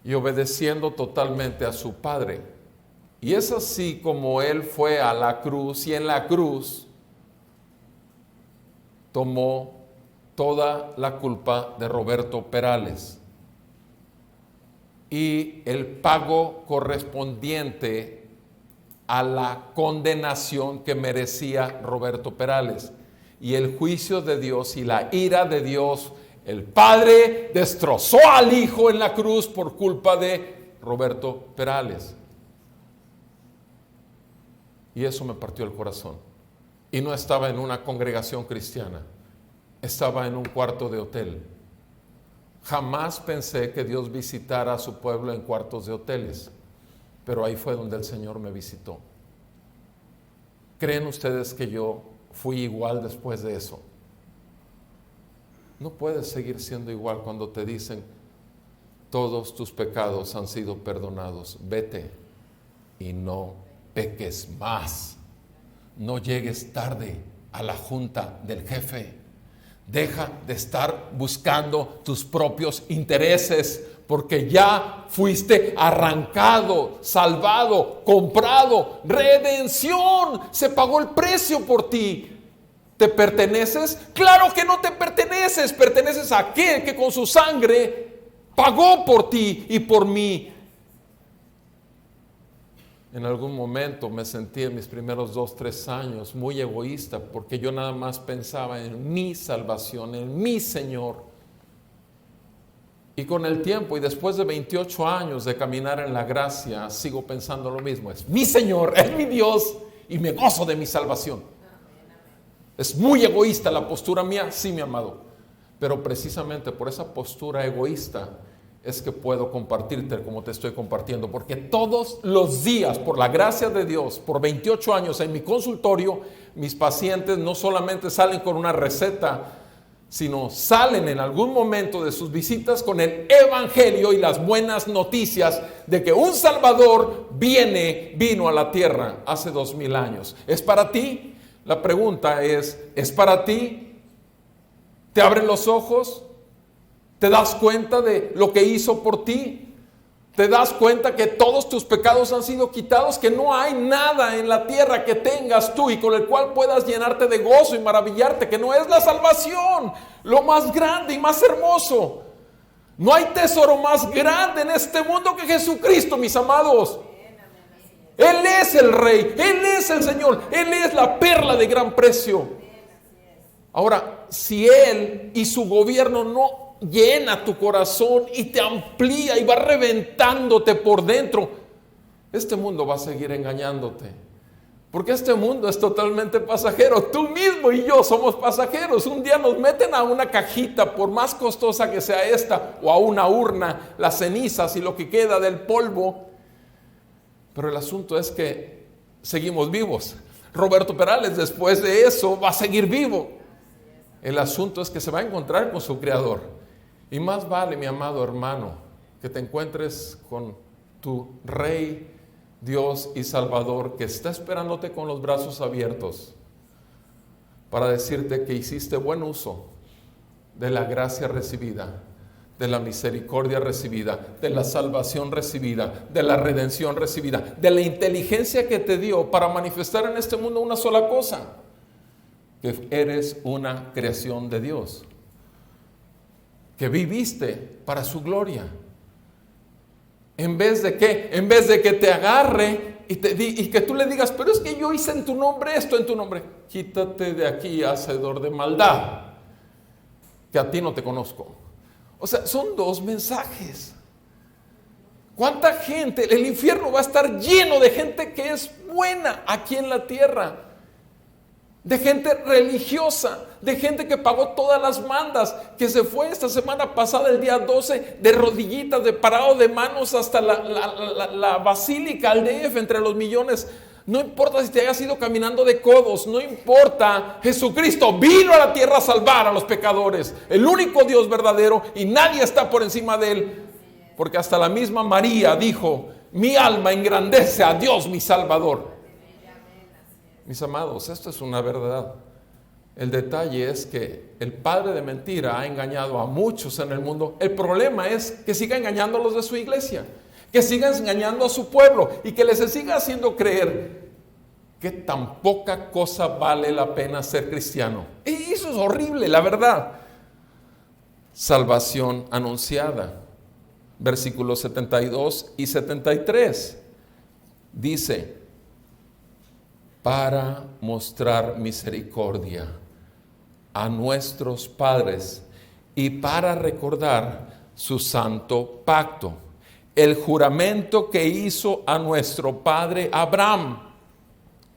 Y obedeciendo totalmente a su Padre. Y es así como Él fue a la cruz, y en la cruz tomó toda la culpa de Roberto Perales y el pago correspondiente a la condenación que merecía Roberto Perales. Y el juicio de Dios y la ira de Dios, el Padre destrozó al Hijo en la cruz por culpa de Roberto Perales. Y eso me partió el corazón. Y no estaba en una congregación cristiana, estaba en un cuarto de hotel. Jamás pensé que Dios visitara a su pueblo en cuartos de hoteles, pero ahí fue donde el Señor me visitó. ¿Creen ustedes que yo fui igual después de eso? No puedes seguir siendo igual cuando te dicen: todos tus pecados han sido perdonados, vete y no peques más. No llegues tarde a la junta del jefe. Deja de estar buscando tus propios intereses, porque ya fuiste arrancado, salvado, comprado, redención. Se pagó el precio por ti. ¿Te perteneces? Claro que no te perteneces. Perteneces a aquel que con su sangre pagó por ti y por mí. En algún momento me sentí en mis primeros 2-3 años muy egoísta, porque yo nada más pensaba en mi salvación, en mi Señor. Y con el tiempo, y después de 28 años de caminar en la gracia, sigo pensando lo mismo. Es mi Señor, es mi Dios, y me gozo de mi salvación. Es muy egoísta la postura mía, sí, mi amado. Pero precisamente por esa postura egoísta es que puedo compartirte como te estoy compartiendo, porque todos los días, por la gracia de Dios, por 28 años en mi consultorio, mis pacientes no solamente salen con una receta, sino salen en algún momento de sus visitas con el evangelio y las buenas noticias de que un Salvador vino a la tierra hace 2000 años. ¿Es para ti? La pregunta es para ti? ¿Te abren los ojos? ¿Te das cuenta de lo que hizo por ti? ¿Te das cuenta que todos tus pecados han sido quitados? Que no hay nada en la tierra que tengas tú y con el cual puedas llenarte de gozo y maravillarte, que no es la salvación, lo más grande y más hermoso. No hay tesoro más grande en este mundo que Jesucristo, mis amados. Él es el Rey, Él es el Señor, Él es la perla de gran precio. Ahora, si Él y su gobierno no llena tu corazón y te amplía y va reventándote por dentro, este mundo va a seguir engañándote, porque este mundo es totalmente pasajero. Tú mismo y yo somos pasajeros. Un día nos meten a una cajita, por más costosa que sea esta, o a una urna, las cenizas y lo que queda del polvo, Pero el asunto es que seguimos vivos. Roberto Perales después de eso va a seguir vivo. El asunto es que se va a encontrar con su Creador. Y más vale, mi amado hermano, que te encuentres con tu Rey, Dios y Salvador, que está esperándote con los brazos abiertos para decirte que hiciste buen uso de la gracia recibida, de la misericordia recibida, de la salvación recibida, de la redención recibida, de la inteligencia que te dio para manifestar en este mundo una sola cosa: que eres una creación de Dios, que viviste para su gloria. En vez de que te agarre y que tú le digas, pero es que yo hice en tu nombre esto, en tu nombre. Quítate de aquí, hacedor de maldad, que a ti no te conozco. O sea, son dos mensajes. ¿Cuánta gente? El infierno va a estar lleno de gente que es buena aquí en la tierra, de gente religiosa, de gente que pagó todas las mandas, que se fue esta semana pasada, el día 12, de rodillitas, de parado de manos hasta la basílica, al DF, entre los millones. No importa si te hayas ido caminando de codos, no importa. Jesucristo vino a la tierra a salvar a los pecadores, el único Dios verdadero, y nadie está por encima de él. Porque hasta la misma María dijo: mi alma engrandece a Dios mi Salvador. Mis amados, esto es una verdad. El detalle es que el padre de mentira ha engañado a muchos en el mundo. El problema es que siga engañando a los de su iglesia, que siga engañando a su pueblo y que les siga haciendo creer que tan poca cosa vale la pena ser cristiano. Y eso es horrible, la verdad. Salvación anunciada. Versículos 72 y 73. Dice: para mostrar misericordia a nuestros padres y para recordar su santo pacto, el juramento que hizo a nuestro padre Abraham.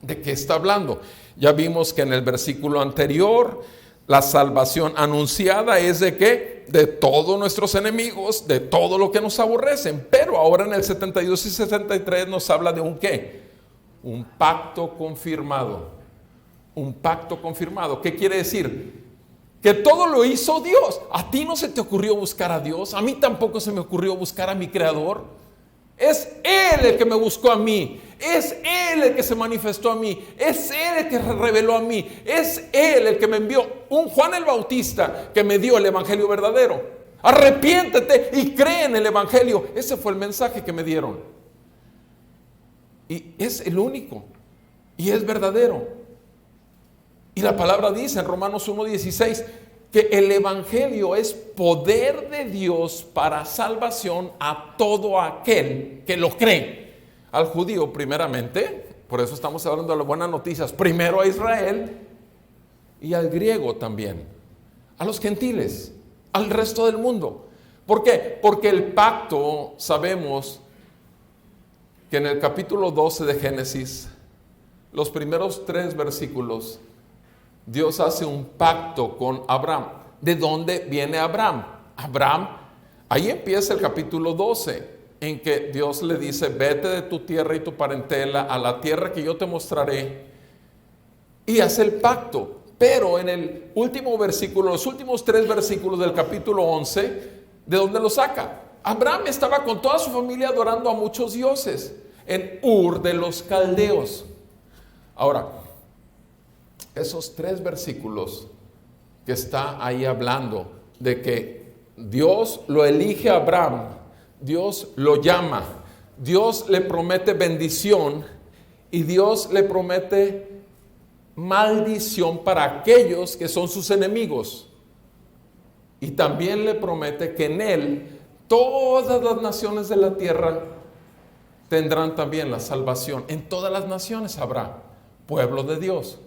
¿De qué está hablando? Ya vimos que en el versículo anterior la salvación anunciada es de ¿qué? De todos nuestros enemigos, de todo lo que nos aborrecen. Pero ahora en el 72 y 73 nos habla de un ¿qué? Un pacto confirmado. Un pacto confirmado. ¿Qué quiere decir? Que todo lo hizo Dios. ¿A ti no se te ocurrió buscar a Dios? A mí tampoco se me ocurrió buscar a mi Creador. Es Él el que me buscó a mí. Es Él el que se manifestó a mí. Es Él el que reveló a mí. Es Él el que me envió. Un Juan el Bautista que me dio el evangelio verdadero. Arrepiéntete y cree en el evangelio. Ese fue el mensaje que me dieron. Y es el único. Y es verdadero. Y la palabra dice en Romanos 1:16 que el evangelio es poder de Dios para salvación a todo aquel que lo cree. Al judío primeramente, por eso estamos hablando de las buenas noticias, primero a Israel y al griego también, a los gentiles, al resto del mundo. ¿Por qué? Porque el pacto, sabemos que en el capítulo 12 de Génesis, los primeros 3 versículos, Dios hace un pacto con Abraham. ¿De dónde viene Abraham? Abraham, ahí empieza el capítulo 12, en que Dios le dice: vete de tu tierra y tu parentela a la tierra que yo te mostraré, y hace el pacto. Pero en el último versículo, los últimos 3 versículos del capítulo 11, ¿de dónde lo saca? Abraham estaba con toda su familia adorando a muchos dioses en Ur de los Caldeos. Ahora, esos 3 versículos que está ahí hablando de que Dios lo elige a Abraham, Dios lo llama, Dios le promete bendición y Dios le promete maldición para aquellos que son sus enemigos. Y también le promete que en él todas las naciones de la tierra tendrán también la salvación. En todas las naciones habrá pueblo de Dios.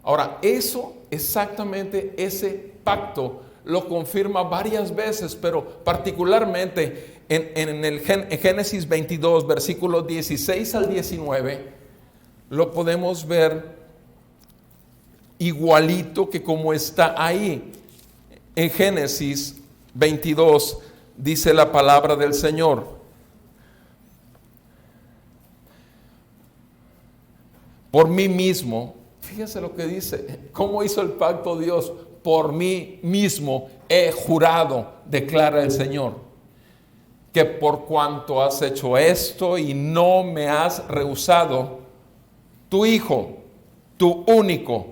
Ahora, eso, exactamente ese pacto, lo confirma varias veces, pero particularmente en Génesis 22, versículos 16 al 19, lo podemos ver igualito que como está ahí. En Génesis 22 dice la palabra del Señor: por mí mismo, fíjense lo que dice, ¿cómo hizo el pacto Dios? Por mí mismo he jurado, declara el Señor, que por cuanto has hecho esto y no me has rehusado, tu hijo, tu único,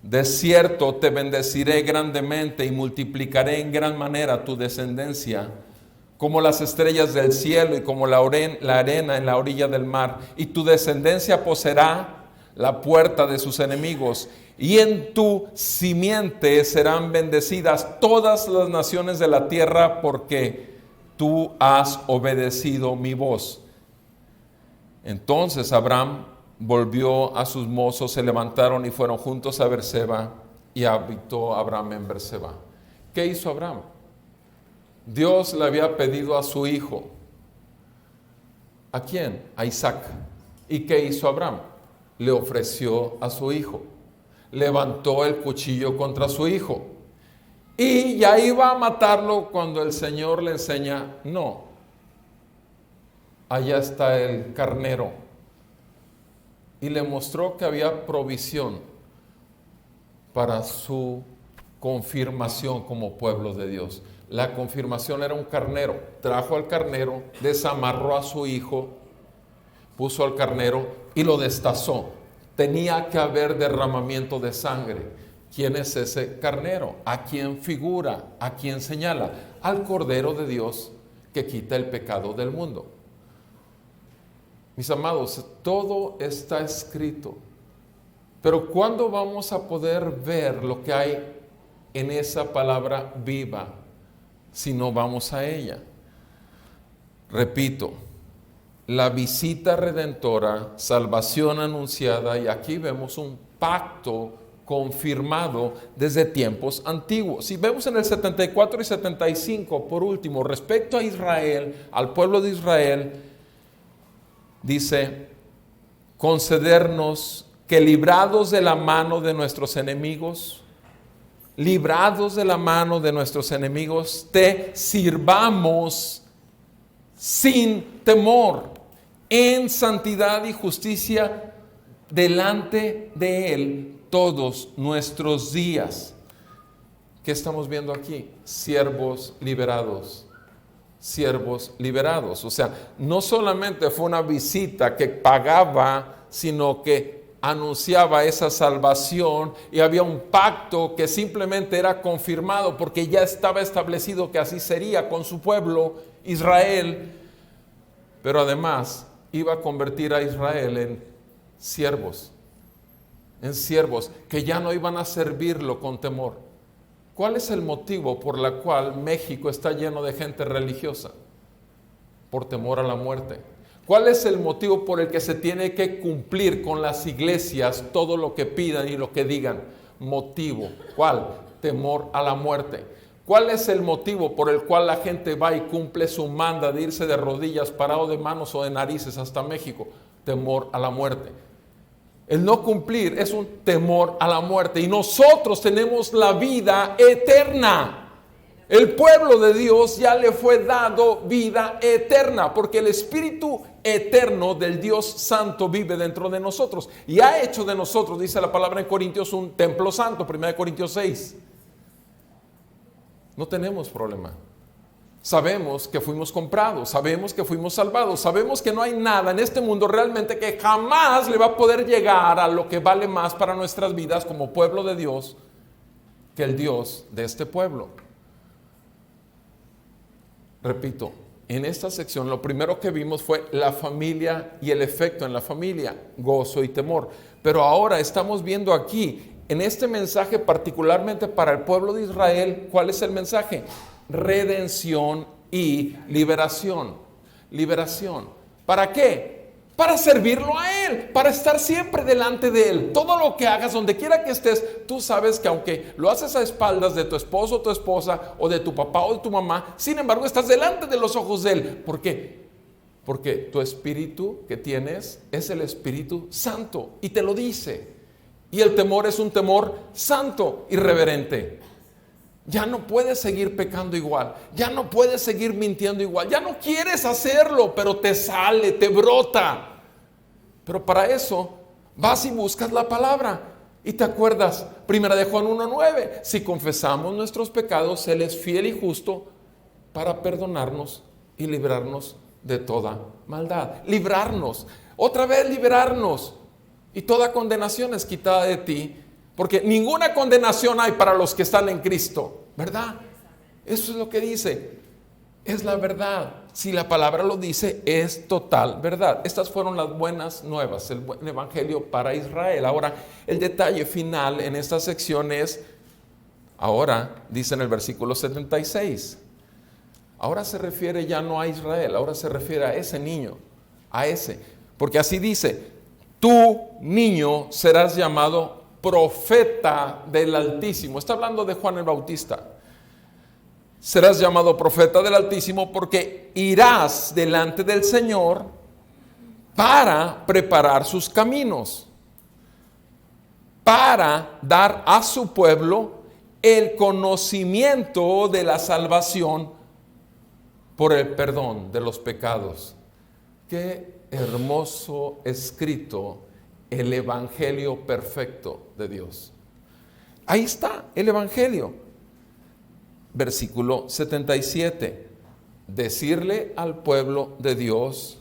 de cierto te bendeciré grandemente y multiplicaré en gran manera tu descendencia, como las estrellas del cielo y como la arena en la orilla del mar. Y tu descendencia poseerá la puerta de sus enemigos, y en tu simiente serán bendecidas todas las naciones de la tierra, porque tú has obedecido mi voz. Entonces Abraham volvió a sus mozos, se levantaron y fueron juntos a Berseba, y habitó Abraham en Berseba. ¿Qué hizo Abraham? Dios le había pedido a su hijo. ¿A quién? A Isaac. ¿Y qué hizo Abraham? Le ofreció a su hijo. Levantó el cuchillo contra su hijo. Y ya iba a matarlo cuando el Señor le enseña, no, allá está el carnero. Y le mostró que había provisión para su confirmación como pueblo de Dios. La confirmación era un carnero. Trajo al carnero, desamarró a su hijo, puso al carnero y lo destazó. Tenía que haber derramamiento de sangre. ¿Quién es ese carnero? ¿A quién figura? ¿A quién señala? Al Cordero de Dios que quita el pecado del mundo. Mis amados, todo está escrito. Pero ¿cuándo vamos a poder ver lo que hay en esa palabra viva si no vamos a ella? Repito, la visita redentora, salvación anunciada, y aquí vemos un pacto confirmado desde tiempos antiguos. Si vemos en el 74 y 75, por último, respecto a Israel, al pueblo de Israel, dice, concedernos que librados de la mano de nuestros enemigos, te sirvamos sin temor, en santidad y justicia delante de Él todos nuestros días. ¿Qué estamos viendo aquí? Siervos liberados. O sea, no solamente fue una visita que pagaba, sino que anunciaba esa salvación, y había un pacto que simplemente era confirmado porque ya estaba establecido que así sería con su pueblo Israel, pero además iba a convertir a Israel en siervos que ya no iban a servirlo con temor. ¿Cuál es el motivo por el cual México está lleno de gente religiosa? Por temor a la muerte. ¿Cuál es el motivo por el que se tiene que cumplir con las iglesias todo lo que pidan y lo que digan? Motivo. ¿Cuál? Temor a la muerte. ¿Cuál es el motivo por el cual la gente va y cumple su manda de irse de rodillas, parado de manos o de narices hasta México? Temor a la muerte. El no cumplir es un temor a la muerte, y nosotros tenemos la vida eterna. El pueblo de Dios ya le fue dado vida eterna, porque el Espíritu eterno del Dios Santo vive dentro de nosotros y ha hecho de nosotros, dice la palabra en Corintios, un templo santo, 1 Corintios 6. No tenemos problema. Sabemos que fuimos comprados, sabemos que fuimos salvados, sabemos que no hay nada en este mundo realmente que jamás le va a poder llegar a lo que vale más para nuestras vidas como pueblo de Dios que el Dios de este pueblo. Repito, en esta sección lo primero que vimos fue la familia y el efecto en la familia, gozo y temor. Pero ahora estamos viendo aquí, en este mensaje particularmente para el pueblo de Israel, ¿cuál es el mensaje? Redención y liberación. Liberación. ¿Para qué? Para servirlo a Él, para estar siempre delante de Él. Todo lo que hagas, donde quiera que estés, tú sabes que aunque lo haces a espaldas de tu esposo o tu esposa, o de tu papá o de tu mamá, sin embargo estás delante de los ojos de Él. ¿Por qué? Porque tu espíritu que tienes es el Espíritu Santo, y te lo dice. Y el temor es un temor santo y reverente. Ya no puedes seguir pecando igual, ya no puedes seguir mintiendo igual, ya no quieres hacerlo, pero te sale, te brota. Pero para eso Vas y buscas la palabra y te acuerdas, 1 de Juan 1:9, si confesamos nuestros pecados, Él es fiel y justo para perdonarnos y librarnos de toda maldad. Librarnos, otra vez librarnos. Y toda condenación es quitada de ti, porque ninguna condenación hay para los que están en Cristo, ¿verdad? Eso es lo que dice, es la verdad. Si la palabra lo dice, es total verdad. Estas fueron las buenas nuevas, el buen evangelio para Israel. Ahora, el detalle final en esta sección es, ahora, dice en el versículo 76, ahora se refiere ya no a Israel, ahora se refiere a ese niño, a ese, porque así dice, tú niño serás llamado profeta del Altísimo. Está hablando de Juan el Bautista. Serás llamado profeta del Altísimo porque irás delante del Señor para preparar sus caminos, para dar a su pueblo el conocimiento de la salvación por el perdón de los pecados. Qué hermoso escrito, el evangelio perfecto de Dios. Ahí está el evangelio. Versículo 77, decirle al pueblo de Dios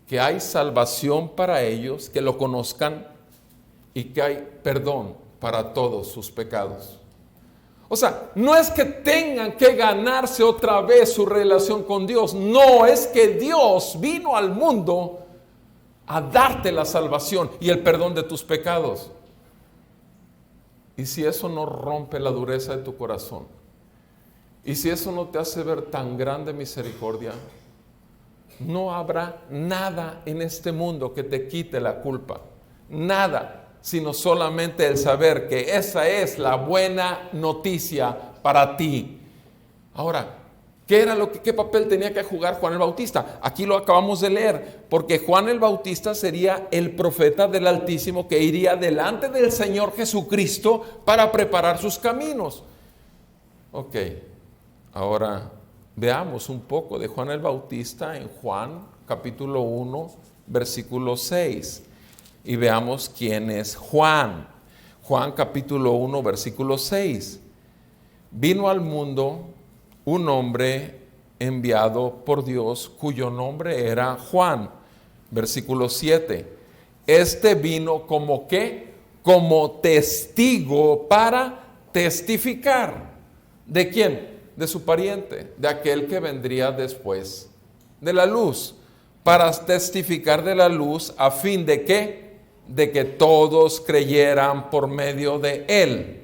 que hay salvación para ellos, que lo conozcan y que hay perdón para todos sus pecados. O sea, no es que tengan que ganarse otra vez su relación con Dios, no, es que Dios vino al mundo a darte la salvación y el perdón de tus pecados. Y si eso no rompe la dureza de tu corazón, y si eso no te hace ver tan grande misericordia, no habrá nada en este mundo que te quite la culpa. Nada, sino solamente el saber que esa es la buena noticia para ti. Ahora, ¿qué papel tenía que jugar Juan el Bautista? Aquí lo acabamos de leer, porque Juan el Bautista sería el profeta del Altísimo que iría delante del Señor Jesucristo para preparar sus caminos. Ok. Ahora veamos un poco de Juan el Bautista en Juan capítulo 1, versículo 6. Y veamos quién es Juan. Juan capítulo 1, versículo 6. Vino al mundo un hombre enviado por Dios cuyo nombre era Juan. Versículo 7. Este vino como ¿qué? Como testigo para testificar. ¿De quién? De su pariente, de aquel que vendría después de la luz, para testificar de la luz a fin de ¿qué? De que todos creyeran por medio de él.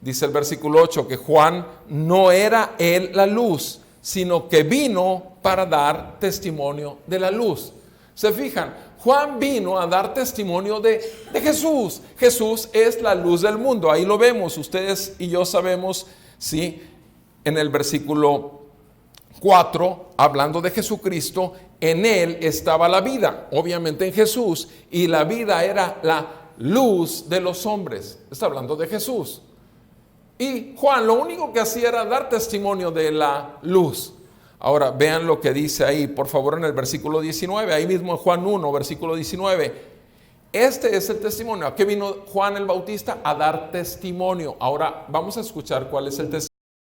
Dice el versículo 8 que Juan no era él la luz, sino que vino para dar testimonio de la luz. ¿Se fijan? Juan vino a dar testimonio de Jesús. Jesús es la luz del mundo. Ahí lo vemos, ustedes y yo sabemos, ¿sí? En el versículo 4, hablando de Jesucristo, en él estaba la vida, obviamente en Jesús, y la vida era la luz de los hombres. Está hablando de Jesús. Y Juan lo único que hacía era dar testimonio de la luz. Ahora vean lo que dice ahí, por favor, en el versículo 19, ahí mismo en Juan 1, versículo 19. Este es el testimonio. ¿A qué vino Juan el Bautista? A dar testimonio. Ahora vamos a escuchar cuál es el testimonio.